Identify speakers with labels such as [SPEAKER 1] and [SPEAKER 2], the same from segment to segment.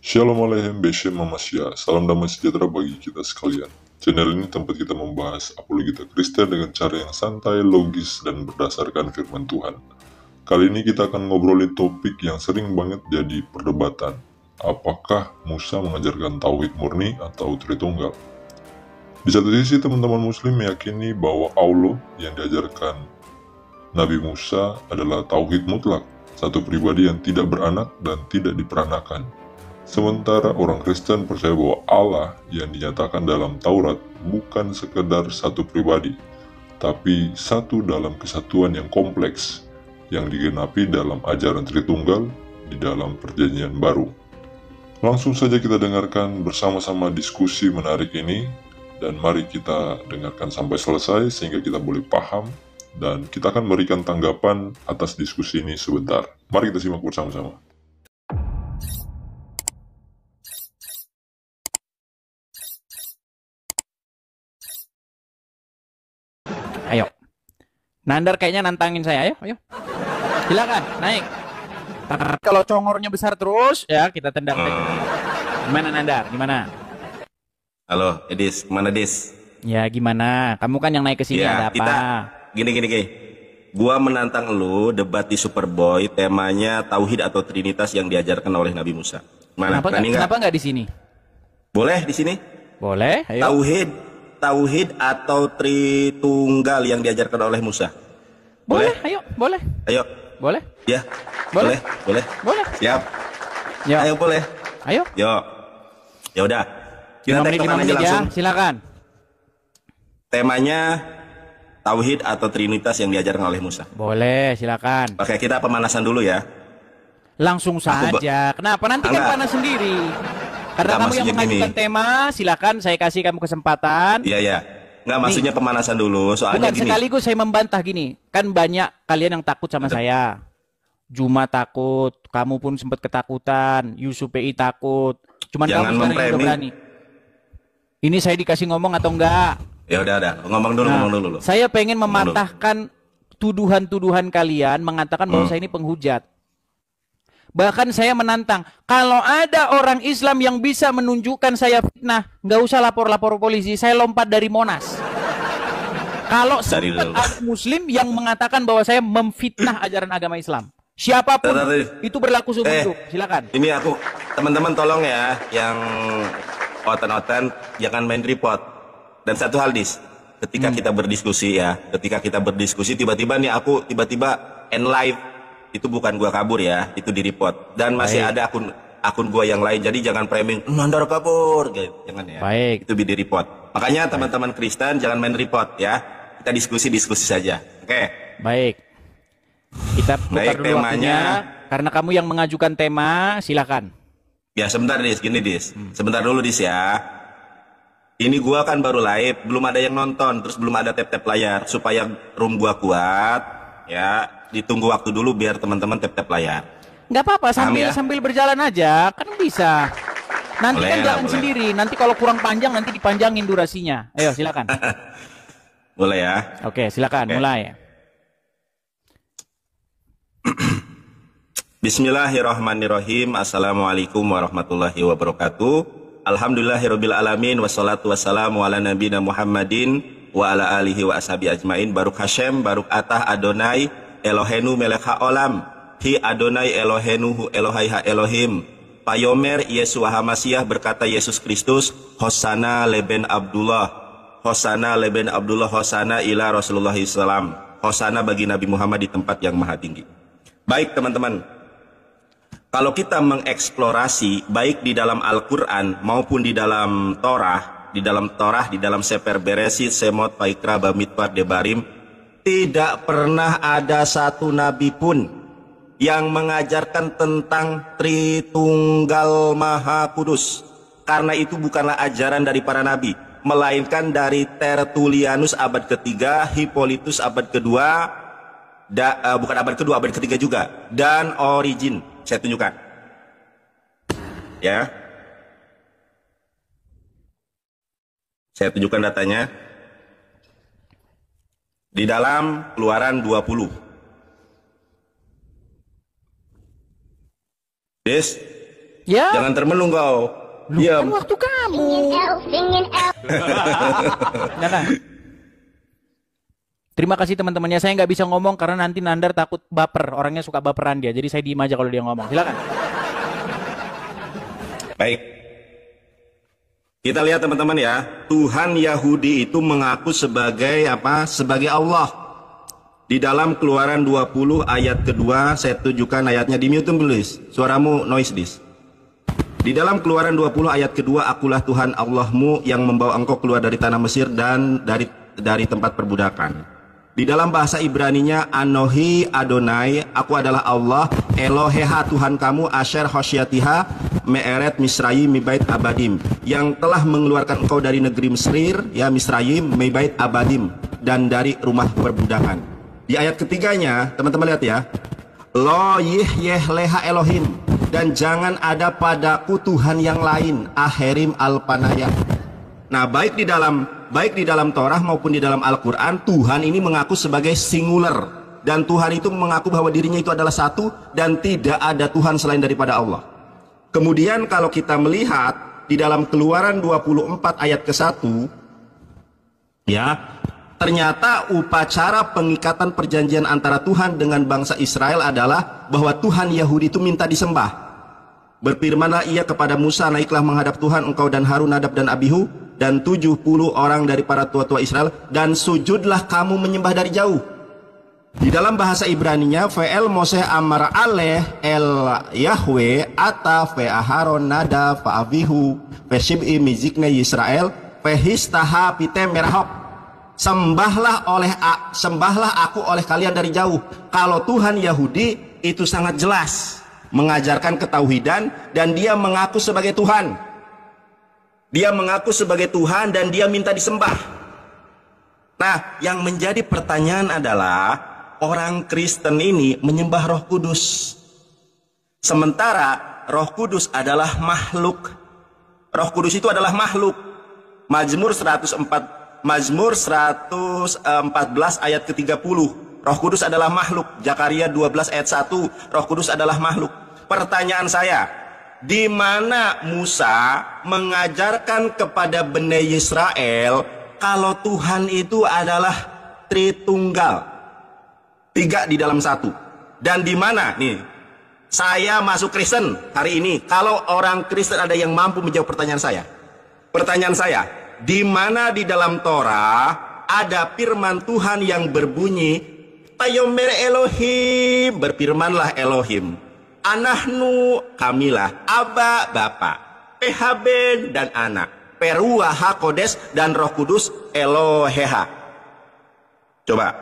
[SPEAKER 1] Shalom Aleichem Beshem Mamasya. Salam damai sejahtera bagi kita sekalian. Channel ini tempat kita membahas apologeta Kristen dengan cara yang santai, logis, dan berdasarkan firman Tuhan. Kali ini kita akan ngobrolin topik yang sering banget jadi perdebatan. Apakah Musa mengajarkan tauhid murni atau Tritunggal? Di satu sisi teman-teman muslim meyakini bahwa Allah yang diajarkan Nabi Musa adalah tauhid mutlak, satu pribadi yang tidak beranak dan tidak diperanakan. Sementara orang Kristen percaya bahwa Allah yang dinyatakan dalam Taurat bukan sekedar satu pribadi, tapi satu dalam kesatuan yang kompleks, yang digenapi dalam ajaran Tritunggal di dalam perjanjian baru. Langsung saja kita dengarkan bersama-sama diskusi menarik ini, dan mari kita dengarkan sampai selesai sehingga kita boleh paham, dan kita akan memberikan tanggapan atas diskusi ini sebentar. Mari kita simak bersama-sama.
[SPEAKER 2] Ayo. Nandar kayaknya nantangin saya. Ayo. Silakan, naik. Kalau congornya besar terus, ya kita tendang. Gimana Nandar? Gimana?
[SPEAKER 3] Halo, Edis. Gimana, Dis?
[SPEAKER 2] Ya gimana? Kamu kan yang naik ke sini,
[SPEAKER 3] Ya,
[SPEAKER 2] ada apa?
[SPEAKER 3] Gini. Gua menantang lu debat di Superboy, temanya tauhid atau trinitas yang diajarkan oleh Nabi Musa. Mana?
[SPEAKER 2] Kenapa nggak di sini?
[SPEAKER 3] Boleh di sini?
[SPEAKER 2] Boleh, ayo.
[SPEAKER 3] Tauhid atau Tritunggal yang diajarkan oleh Musa.
[SPEAKER 2] Boleh, ayo, boleh.
[SPEAKER 3] Ayo.
[SPEAKER 2] Boleh?
[SPEAKER 3] Ya.
[SPEAKER 2] Boleh.
[SPEAKER 3] Boleh. Siap.
[SPEAKER 2] Yo.
[SPEAKER 3] Ayo boleh.
[SPEAKER 2] Ayo.
[SPEAKER 3] Yo. Ya udah. Kita
[SPEAKER 2] 5 menit,
[SPEAKER 3] tektokan
[SPEAKER 2] 5
[SPEAKER 3] aja
[SPEAKER 2] menit ya,
[SPEAKER 3] langsung.
[SPEAKER 2] silakan.
[SPEAKER 3] Temanya tauhid atau trinitas yang diajarkan oleh Musa.
[SPEAKER 2] Boleh, silakan.
[SPEAKER 3] Oke, kita pemanasan dulu ya.
[SPEAKER 2] Langsung saja. Kenapa? Nanti kan
[SPEAKER 3] Enggak.
[SPEAKER 2] panas sendiri. Karena
[SPEAKER 3] Enggak,
[SPEAKER 2] kamu yang
[SPEAKER 3] maksudnya
[SPEAKER 2] mengajukan
[SPEAKER 3] gini.
[SPEAKER 2] tema, silakan saya kasih kamu kesempatan.
[SPEAKER 3] Iya. Nggak, maksudnya pemanasan dulu. Soalnya
[SPEAKER 2] Bukan,
[SPEAKER 3] gini.
[SPEAKER 2] sekaligus saya membantah gini. Kan banyak kalian yang takut sama saya. Juma takut, kamu pun sempat ketakutan, Yusuf PI takut. Cuman
[SPEAKER 3] Jangan
[SPEAKER 2] kamu sekarang yang udah
[SPEAKER 3] memframing.
[SPEAKER 2] berani. Ini saya dikasih ngomong atau enggak?
[SPEAKER 3] Ya udah. Ngomong dulu.
[SPEAKER 2] Saya pengen mematahkan tuduhan-tuduhan kalian mengatakan bahwa saya ini penghujat. Bahkan saya menantang, kalau ada orang Islam yang bisa menunjukkan saya fitnah, nggak usah lapor-lapor polisi, saya lompat dari Monas. Kalau
[SPEAKER 3] Dari
[SPEAKER 2] sempat
[SPEAKER 3] dulu.
[SPEAKER 2] ada Muslim yang mengatakan bahwa saya memfitnah ajaran agama Islam, siapapun itu berlaku seumur hidup. Silakan.
[SPEAKER 3] Ini aku, teman-teman tolong ya, yang oten-oten jangan main report. Dan satu hal, Dis, ketika kita berdiskusi tiba-tiba nih aku end live, itu bukan gua kabur ya, itu di report. Dan masih ada akun gua yang lain, jadi jangan framing Nandar kabur, gitu. Jangan ya.
[SPEAKER 2] Baik.
[SPEAKER 3] Itu di report. Makanya teman-teman Kristen jangan main report ya. Kita diskusi saja. Oke.
[SPEAKER 2] Baik. Kita putar
[SPEAKER 3] Baik,
[SPEAKER 2] dulu waktunya.
[SPEAKER 3] temanya.
[SPEAKER 2] Karena kamu yang mengajukan tema, silakan.
[SPEAKER 3] Ya sebentar, Dis, gini, Dis. Sebentar dulu, Dis ya. Ini gua kan baru live, belum ada yang nonton, terus belum ada tap-tap layar. Supaya room gua kuat, ya ditunggu waktu dulu biar teman-teman tap-tap layar.
[SPEAKER 2] Nggak apa-apa,
[SPEAKER 3] Paham ya?
[SPEAKER 2] sambil berjalan aja, kan bisa. Nanti
[SPEAKER 3] Boleh
[SPEAKER 2] kan
[SPEAKER 3] lah,
[SPEAKER 2] jalan
[SPEAKER 3] boleh.
[SPEAKER 2] sendiri. Nanti kalau kurang panjang, nanti dipanjangin durasinya. Ayo, silakan.
[SPEAKER 3] Boleh ya?
[SPEAKER 2] Oke, silakan,
[SPEAKER 3] Oke.
[SPEAKER 2] mulai.
[SPEAKER 3] Bismillahirrahmanirrahim. Assalamualaikum warahmatullahi wabarakatuh. Alhamdulillahirabbil alamin, wassalatu wassalamu ala nabiyina Muhammadin wa ala alihi wa ashabi ajmain. Baruk Hashem, baruk atah Adonai Elohenu melek haolam, hi Adonai Elohenu hu Elohai ha Elohim. Payomer Yesus Hamasiah, berkata Yesus Kristus, Hosana leben Abdullah, Hosana leben Abdullah, Hosana ila Rasulullah SAW. Hosana bagi Nabi Muhammad di tempat yang maha tinggi. Baik teman-teman, kalau kita mengeksplorasi baik di dalam Al-Quran maupun di dalam Torah, di dalam Sefer Beresit, Semot, Paikra, Bamidbar, Debarim, tidak pernah ada satu nabi pun yang mengajarkan tentang Tritunggal Maha Kudus. Karena itu bukanlah ajaran dari para nabi, melainkan dari Tertullianus abad ketiga, Hippolytus abad kedua, bukan abad kedua, abad ketiga juga, dan Origen. Saya tunjukkan ya, saya tunjukkan datanya di dalam Keluaran 20. Des,
[SPEAKER 2] Ya.
[SPEAKER 3] Jangan termenung kau.
[SPEAKER 2] Kan
[SPEAKER 3] Diam.
[SPEAKER 2] waktu kamu. Nah. Terima kasih teman-temannya. Saya nggak bisa ngomong karena nanti Nandar takut baper. Orangnya suka baperan dia. Jadi saya diem aja kalau dia ngomong. Silakan.
[SPEAKER 3] Baik. Kita lihat teman-teman ya. Tuhan Yahudi itu mengaku sebagai apa? Sebagai Allah. Di dalam Keluaran 20 ayat kedua, saya tunjukkan ayatnya. Di mute please. Suaramu noise this. Di dalam Keluaran 20 ayat kedua, akulah Tuhan Allahmu yang membawa engkau keluar dari tanah Mesir dan dari tempat perbudakan. Di dalam bahasa Ibraninya, Anohi Adonai, aku adalah Allah, Eloheha Tuhan kamu, Asher Hosyatiha, Me'eret Misraim, Mibait Abadim, yang telah mengeluarkan engkau dari negeri Mesir, ya Misraim, Mibait Abadim, dan dari rumah perbudakan. Di ayat ketiganya, teman-teman lihat ya, Lo yih leha Elohim, dan jangan ada padaku Tuhan yang lain, Aherim Al-Panaya. Nah, baik di dalam Torah maupun di dalam Al-Quran, Tuhan ini mengaku sebagai singular, dan Tuhan itu mengaku bahwa dirinya itu adalah satu dan tidak ada Tuhan selain daripada Allah. Kemudian kalau kita melihat di dalam Keluaran 24 ayat ke-1, ya, ternyata upacara pengikatan perjanjian antara Tuhan dengan bangsa Israel adalah bahwa Tuhan Yahudi itu minta disembah. Berfirmanlah ia kepada Musa, naiklah menghadap Tuhan engkau dan Harun, Nadab dan Abihu, dan 70 orang dari para tua-tua Israel, dan sujudlah kamu menyembah dari jauh. Di dalam bahasa Ibraninya, Ve'el Moshe Amar Aleh El Yahweh Ata Ve'aharon Nada Fa'avihu Ve'shib'i Mizikne Yisrael Ve'histaha Pitem Merahok. Sembahlah aku oleh kalian dari jauh. Kalau Tuhan Yahudi itu sangat jelas mengajarkan ketauhidan, dan dia mengaku sebagai Tuhan. Dia mengaku sebagai Tuhan dan dia minta disembah. Nah, yang menjadi pertanyaan adalah orang Kristen ini menyembah Roh Kudus. Sementara Roh Kudus adalah makhluk. Roh Kudus itu adalah makhluk. Mazmur 114 ayat ke-30. Roh Kudus adalah makhluk. Zakaria 12 ayat 1. Roh Kudus adalah makhluk. Pertanyaan saya, di mana Musa mengajarkan kepada Bani Israel kalau Tuhan itu adalah Tritunggal, 3 di dalam 1? Dan di mana nih? Saya masuk Kristen hari ini. Kalau orang Kristen ada yang mampu menjawab pertanyaan saya. Pertanyaan saya, di mana di dalam Torah ada firman Tuhan yang berbunyi, Tayomer Elohim, berfirmanlah Elohim, Anahnu, kamilah, Aba, Bapa, Pehaben, dan Anak, Peruah Hakodes, dan Roh Kudus, Eloheha. Coba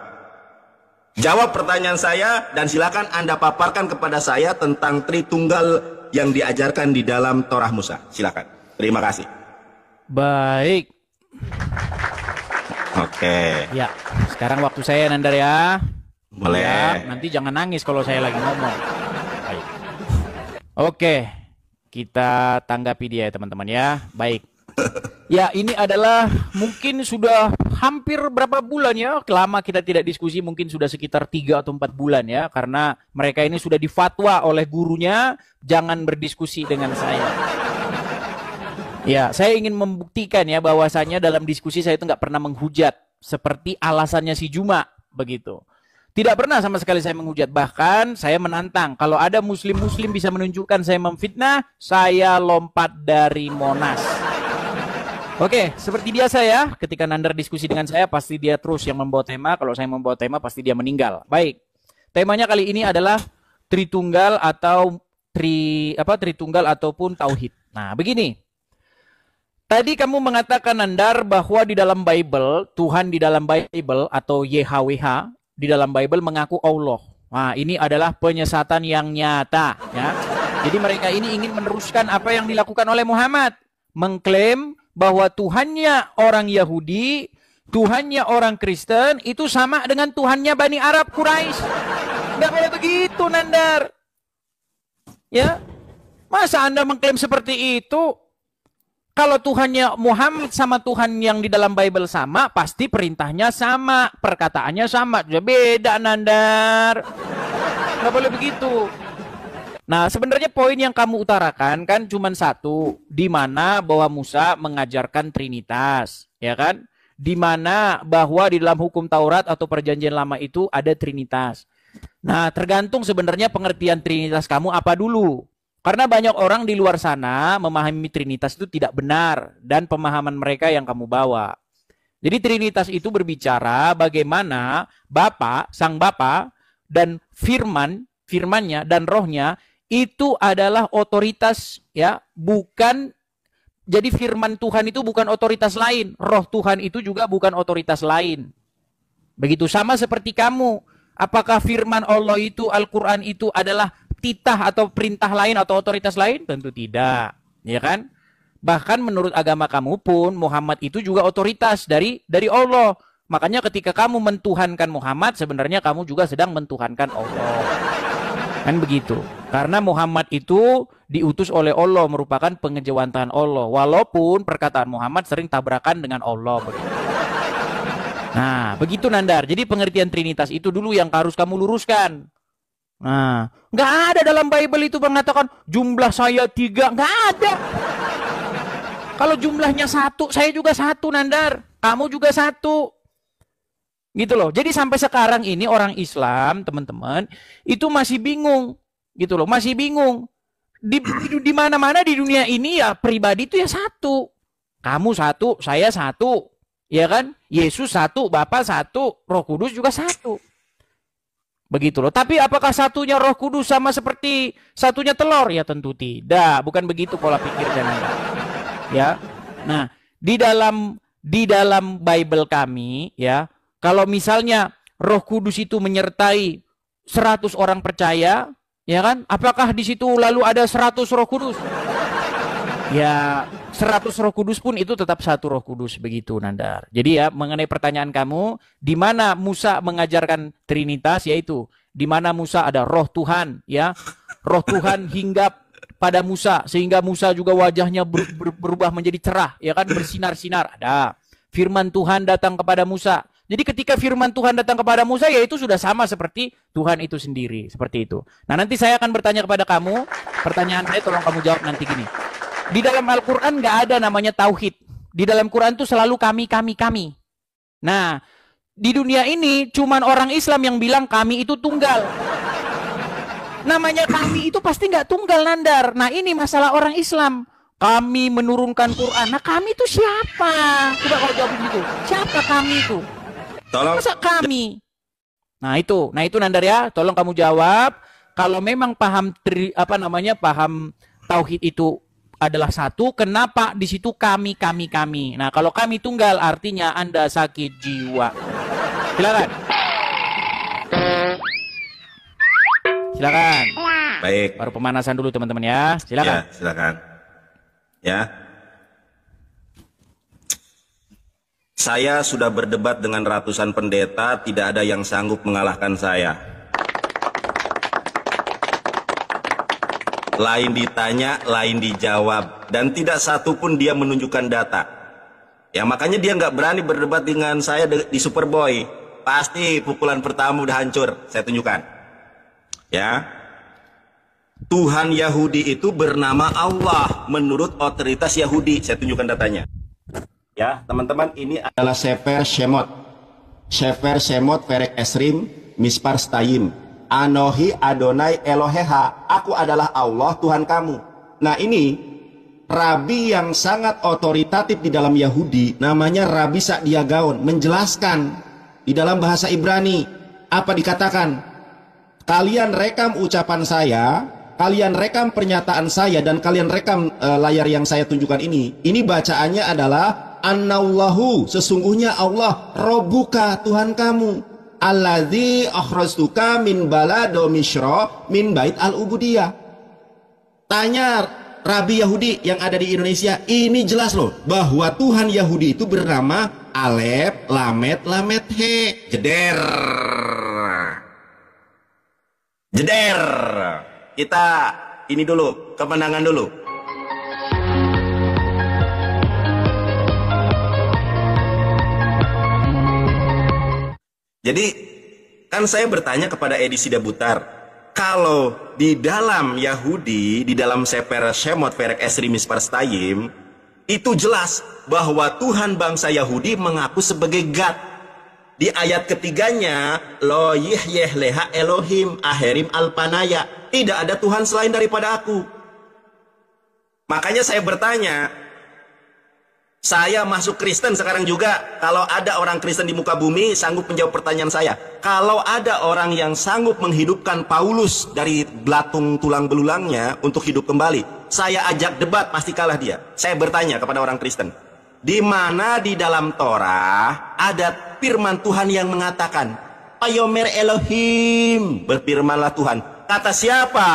[SPEAKER 3] jawab pertanyaan saya, dan silakan Anda paparkan kepada saya tentang Tritunggal yang diajarkan di dalam Torah Musa. Silakan. Terima kasih.
[SPEAKER 2] Baik.
[SPEAKER 3] Oke.
[SPEAKER 2] Ya, sekarang waktu saya Nandar ya.
[SPEAKER 3] Boleh.
[SPEAKER 2] Ya, nanti jangan nangis kalau saya lagi ngomong. Baik. Oke, kita tanggapi dia ya teman-teman ya. Baik. Ya, ini adalah mungkin sudah hampir berapa bulan ya. Lama kita tidak diskusi, mungkin sudah sekitar 3 atau 4 bulan ya. Karena mereka ini sudah difatwa oleh gurunya, jangan berdiskusi dengan saya. Ya, saya ingin membuktikan ya bahwasanya dalam diskusi saya itu nggak pernah menghujat. Seperti alasannya si Juma, begitu. Tidak pernah sama sekali saya menghujat. Bahkan saya menantang. Kalau ada muslim-muslim bisa menunjukkan saya memfitnah, saya lompat dari Monas. Oke, seperti biasa ya. Ketika Nandar diskusi dengan saya, pasti dia terus yang membawa tema. Kalau saya membawa tema, pasti dia meninggal. Baik. Temanya kali ini adalah Tritunggal atau Tritunggal ataupun Tauhid. Nah, begini. Tadi kamu mengatakan Nandar bahwa di dalam Bible, Tuhan di dalam Bible atau YHWH di dalam Bible mengaku Allah. Nah, ini adalah penyesatan yang nyata ya. Jadi mereka ini ingin meneruskan apa yang dilakukan oleh Muhammad, mengklaim bahwa Tuhannya orang Yahudi, Tuhannya orang Kristen itu sama dengan Tuhannya Bani Arab Quraisy. Nggak boleh begitu, Nandar. Ya, masa Anda mengklaim seperti itu? Kalau Tuhannya Muhammad sama Tuhan yang di dalam Bible sama, pasti perintahnya sama, perkataannya sama. Beda, Nandar. Nggak boleh begitu. Nah, sebenarnya poin yang kamu utarakan kan cuma satu, di mana bahwa Musa mengajarkan Trinitas, ya kan? Di mana bahwa di dalam hukum Taurat atau Perjanjian Lama itu ada Trinitas. Nah, tergantung sebenarnya pengertian Trinitas kamu apa dulu. Karena banyak orang di luar sana memahami Trinitas itu tidak benar dan pemahaman mereka yang kamu bawa. Jadi Trinitas itu berbicara bagaimana Bapa, Sang Bapa dan firmannya dan rohnya itu adalah otoritas, ya, bukan. Jadi firman Tuhan itu bukan otoritas lain, roh Tuhan itu juga bukan otoritas lain. Begitu sama seperti kamu. Apakah firman Allah itu, Al-Quran itu adalah titah atau perintah lain atau otoritas lain? Tentu tidak, ya kan? Bahkan menurut agama kamu pun Muhammad itu juga otoritas dari Allah. Makanya ketika kamu mentuhankan Muhammad, sebenarnya kamu juga sedang mentuhankan Allah. Kan begitu. Karena Muhammad itu diutus oleh Allah, merupakan pengejawantahan Allah. Walaupun perkataan Muhammad sering tabrakan dengan Allah. Begitu. Nah, begitu Nandar. Jadi pengertian Trinitas itu dulu yang harus kamu luruskan. Nah, nggak ada dalam Bible itu mengatakan jumlah saya 3. Nggak ada. Kalau jumlahnya 1, saya juga 1 Nandar. Kamu juga 1. Gitu loh. Jadi sampai sekarang ini orang Islam, teman-teman, itu masih bingung. Gitu loh, masih bingung. Di mana-mana di dunia ini ya pribadi itu ya 1. Kamu 1, saya 1. Ya kan? Yesus 1, Bapa 1, Roh Kudus juga 1. Begitu loh. Tapi apakah satunya Roh Kudus sama seperti satunya telur? Ya tentu tidak. Bukan begitu pola pikirnya Anda. Ya. Nah, di dalam Bible kami, ya, kalau misalnya Roh Kudus itu menyertai 100 orang percaya, ya kan? Apakah di situ lalu ada 100 Roh Kudus? Ya, 100 Roh Kudus pun itu tetap 1 Roh Kudus, begitu Nandar. Jadi ya, mengenai pertanyaan kamu, di mana Musa mengajarkan Trinitas, yaitu di mana Musa ada Roh Tuhan, ya. Roh Tuhan hinggap pada Musa sehingga Musa juga wajahnya berubah menjadi cerah, ya kan, bersinar-sinar. Ada. Firman Tuhan datang kepada Musa. Jadi ketika firman Tuhan datang kepada Musa, ya itu sudah sama seperti Tuhan itu sendiri, seperti itu. Nah, nanti saya akan bertanya kepada kamu, pertanyaan saya tolong kamu jawab nanti gini. Di dalam Al-Quran nggak ada namanya tauhid. Di dalam Quran itu selalu kami. Nah, di dunia ini cuman orang Islam yang bilang kami itu tunggal. Namanya kami itu pasti nggak tunggal Nandar. Nah, ini masalah orang Islam. Kami menurunkan Quran. Nah, kami itu siapa? Coba kalau jawab begitu. Siapa kami itu?
[SPEAKER 3] Tolong.
[SPEAKER 2] Masa kami? Nah itu Nandar ya. Tolong kamu jawab. Kalau memang paham paham tauhid itu adalah 1, kenapa di situ kami? Nah, kalau kami tunggal artinya Anda sakit jiwa. Silakan. Silakan.
[SPEAKER 3] Baik.
[SPEAKER 2] Baru pemanasan dulu teman-teman ya. Silakan.
[SPEAKER 3] Ya, silakan. Ya. Saya sudah berdebat dengan ratusan pendeta, tidak ada yang sanggup mengalahkan saya. Lain ditanya, lain dijawab, dan tidak satu pun dia menunjukkan data. Ya makanya dia nggak berani berdebat dengan saya di Superboy. Pasti pukulan pertama udah hancur. Saya tunjukkan. Ya, Tuhan Yahudi itu bernama Allah menurut otoritas Yahudi. Saya tunjukkan datanya. Ya, teman-teman, ini adalah Sefer Shemot. Sefer Shemot Perek Esrim Mispar Stayim. Anohi Adonai Eloheha. Aku adalah Allah Tuhan kamu. Nah, ini rabi yang sangat otoritatif di dalam Yahudi, namanya Rabi Sa'dia Gaon, menjelaskan di dalam bahasa Ibrani. Apa dikatakan? Kalian rekam ucapan saya, kalian rekam pernyataan saya, dan kalian rekam layar yang saya tunjukkan ini. Ini bacaannya adalah Annallahu, sesungguhnya Allah, Robbuka, Tuhan kamu, alladzi akhrajtuka min balado Misra min bait al-ubudiyah. Tanya Rabi Yahudi yang ada di Indonesia, ini jelas loh bahwa Tuhan Yahudi itu bernama Alef, Lamet, Lamet, He. Jeder. Kita ini dulu, kemenangan dulu. Jadi kan saya bertanya kepada Edi Sidabutar, Kalau di dalam Yahudi, di dalam Sefer Shemot Perek Esri Mispar Stayim, itu jelas bahwa Tuhan bangsa Yahudi mengaku sebagai God. Di ayat ketiganya, Lo yihyeh leha Elohim aherim alpanaya. Tidak ada Tuhan selain daripada aku. Makanya saya bertanya, saya masuk Kristen sekarang juga. Kalau ada orang Kristen di muka bumi sanggup menjawab pertanyaan saya. Kalau ada orang yang sanggup menghidupkan Paulus dari belatung tulang belulangnya untuk hidup kembali, saya ajak debat, pasti kalah dia. Saya bertanya kepada orang Kristen, di mana di dalam Torah ada firman Tuhan yang mengatakan, Payomer Elohim, berfirmanlah Tuhan. Kata siapa?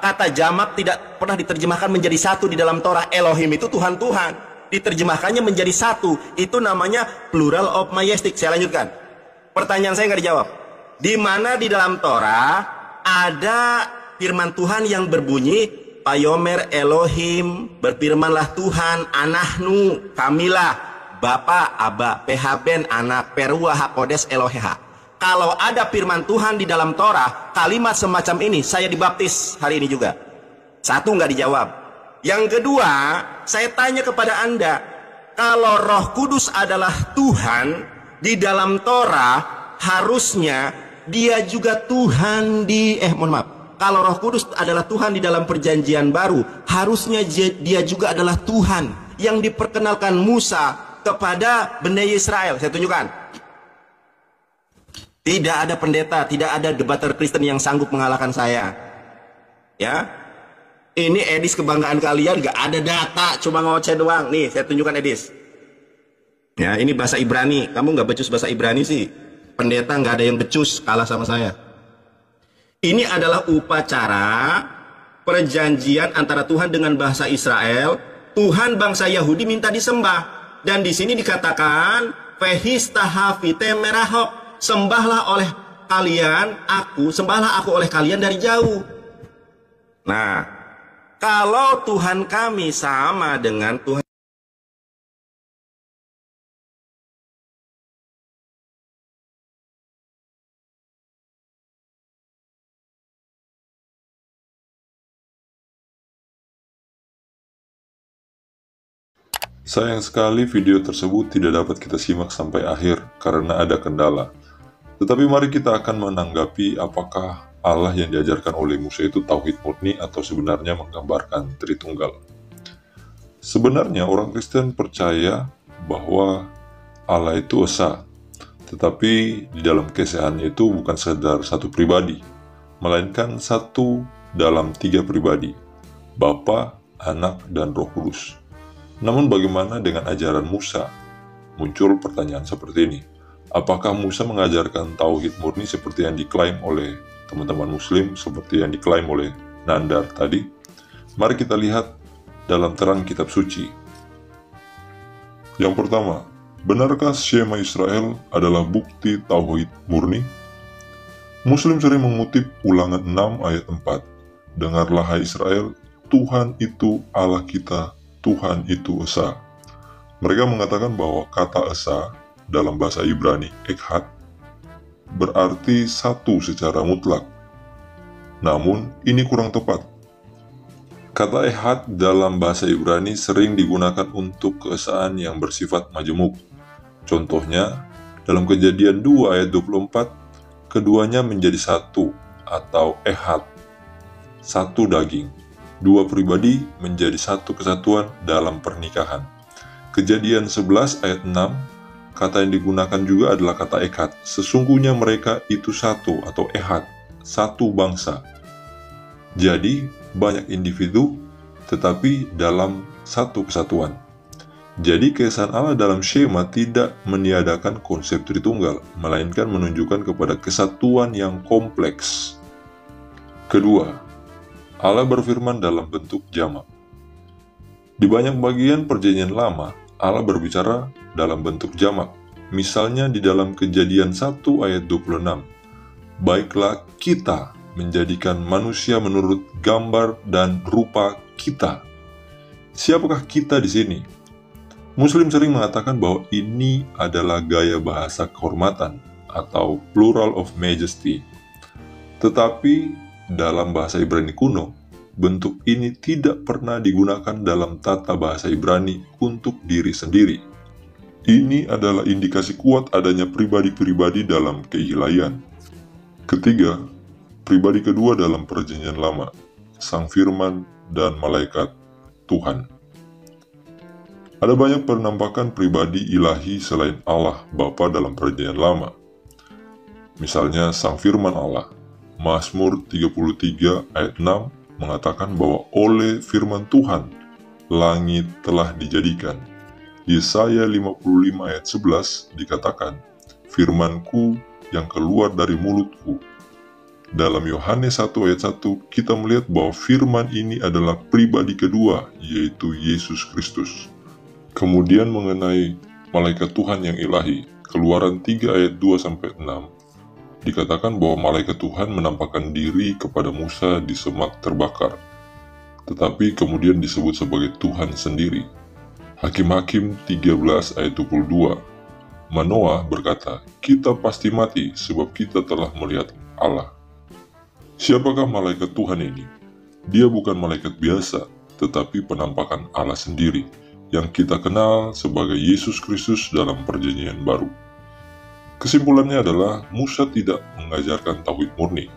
[SPEAKER 3] Kata jamak tidak pernah diterjemahkan menjadi satu di dalam Torah. Elohim itu Tuhan-Tuhan. Diterjemahkannya menjadi satu. Itu namanya plural of majestic. Saya lanjutkan. Pertanyaan saya nggak dijawab. Di mana di dalam Torah ada firman Tuhan yang berbunyi, Payomer Elohim, berfirmanlah Tuhan, anahnu, kamilah, Bapa, Aba, Pehaben, Anak, Perua, Hakodes, Eloheha. Kalau ada firman Tuhan di dalam Torah, kalimat semacam ini, saya dibaptis hari ini juga. Satu nggak dijawab. Yang kedua, saya tanya kepada Anda, kalau Roh Kudus adalah Tuhan di dalam Torah, harusnya dia juga Tuhan kalau Roh Kudus adalah Tuhan di dalam perjanjian baru, harusnya dia juga adalah Tuhan yang diperkenalkan Musa kepada Bani Israel. Saya tunjukkan. Tidak ada pendeta, tidak ada debater Kristen yang sanggup mengalahkan saya. Ya. Ini edis kebanggaan kalian, gak ada data, cuma ngoceh doang. Nih, saya tunjukkan edis. Ya, ini bahasa Ibrani. Kamu gak becus bahasa Ibrani sih. Pendeta gak ada yang becus, kalah sama saya. Ini adalah upacara perjanjian antara Tuhan dengan bangsa Israel. Tuhan bangsa Yahudi minta disembah. Dan di sini dikatakan, Vehistahafite merahok. Sembahlah aku oleh kalian dari jauh. Nah, kalau Tuhan kami sama dengan Tuhan,
[SPEAKER 1] Sayang sekali video tersebut tidak dapat kita simak sampai akhir karena ada kendala. Tetapi mari kita akan menanggapi apakah Allah yang diajarkan oleh Musa itu tauhid murni atau sebenarnya menggambarkan Tritunggal. Sebenarnya orang Kristen percaya bahwa Allah itu esa, tetapi di dalam keesaannya itu bukan sekedar satu pribadi, melainkan satu dalam tiga pribadi, Bapa, Anak, dan Roh Kudus. Namun bagaimana dengan ajaran Musa? Muncul pertanyaan seperti ini. Apakah Musa mengajarkan tauhid murni seperti yang diklaim oleh teman-teman muslim, seperti yang diklaim oleh Nandar tadi? Mari kita lihat dalam terang kitab suci. Yang pertama, benarkah Shema Israel adalah bukti tauhid murni? Muslim sering mengutip Ulangan 6 ayat 4. Dengarlah hai Israel, Tuhan itu Allah kita, Tuhan itu esa. Mereka mengatakan bahwa kata esa dalam bahasa Ibrani, Echad, berarti satu secara mutlak. Namun, ini kurang tepat. Kata Echad dalam bahasa Ibrani sering digunakan untuk keesaan yang bersifat majemuk. Contohnya, dalam Kejadian 2 ayat 24, keduanya menjadi satu atau Echad, satu daging. Dua pribadi menjadi satu kesatuan dalam pernikahan. Kejadian 11 ayat 6, kata yang digunakan juga adalah kata Echad. Sesungguhnya mereka itu satu atau Echad, satu bangsa. Jadi, banyak individu, tetapi dalam satu kesatuan. Jadi, keesaan Allah dalam Shema tidak meniadakan konsep Tritunggal, melainkan menunjukkan kepada kesatuan yang kompleks. Kedua, Allah berfirman dalam bentuk jamak. Di banyak bagian perjanjian lama, Allah berbicara dalam bentuk jamak. Misalnya di dalam Kejadian 1 ayat 26. Baiklah kita menjadikan manusia menurut gambar dan rupa kita. Siapakah kita di sini? Muslim sering mengatakan bahwa ini adalah gaya bahasa kehormatan atau plural of majesty. Tetapi dalam bahasa Ibrani kuno, bentuk ini tidak pernah digunakan dalam tata bahasa Ibrani untuk diri sendiri. Ini adalah indikasi kuat adanya pribadi-pribadi dalam keilahian. Ketiga, pribadi kedua dalam Perjanjian Lama, Sang Firman dan Malaikat Tuhan. Ada banyak penampakan pribadi ilahi selain Allah Bapa dalam Perjanjian Lama. Misalnya Sang Firman Allah. Mazmur 33 ayat 6 mengatakan bahwa oleh firman Tuhan, langit telah dijadikan. Yesaya 55 ayat 11 dikatakan, firmanku yang keluar dari mulutku. Dalam Yohanes 1 ayat 1, kita melihat bahwa firman ini adalah pribadi kedua, yaitu Yesus Kristus. Kemudian mengenai malaikat Tuhan yang ilahi, Keluaran 3 ayat 2-6, dikatakan bahwa malaikat Tuhan menampakkan diri kepada Musa di semak terbakar, tetapi kemudian disebut sebagai Tuhan sendiri. Hakim-Hakim 13 ayat 22, Manoah berkata, kita pasti mati sebab kita telah melihat Allah. Siapakah malaikat Tuhan ini? Dia bukan malaikat biasa, tetapi penampakan Allah sendiri, yang kita kenal sebagai Yesus Kristus dalam Perjanjian Baru. Kesimpulannya adalah Musa tidak mengajarkan tauhid murni.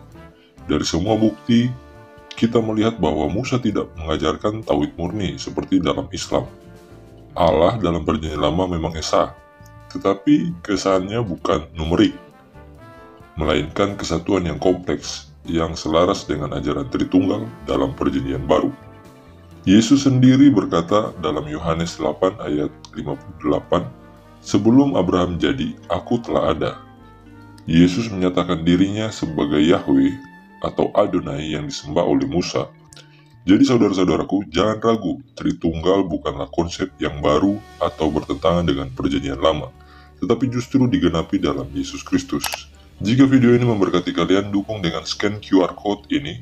[SPEAKER 1] Dari semua bukti, kita melihat bahwa Musa tidak mengajarkan tauhid murni seperti dalam Islam. Allah dalam Perjanjian Lama memang esa, tetapi keesaannya bukan numerik, melainkan kesatuan yang kompleks, yang selaras dengan ajaran Tritunggal dalam Perjanjian Baru. Yesus sendiri berkata dalam Yohanes 8 ayat 58, sebelum Abraham jadi, aku telah ada. Yesus menyatakan dirinya sebagai Yahweh atau Adonai yang disembah oleh Musa. Jadi saudara-saudaraku, jangan ragu, Tritunggal bukanlah konsep yang baru atau bertentangan dengan Perjanjian Lama, tetapi justru digenapi dalam Yesus Kristus. Jika video ini memberkati kalian, dukung dengan scan QR Code ini.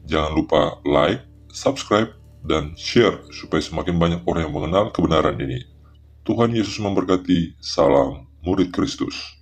[SPEAKER 1] Jangan lupa like, subscribe, dan share supaya semakin banyak orang yang mengenal kebenaran ini. Tuhan Yesus memberkati. Salam murid Kristus.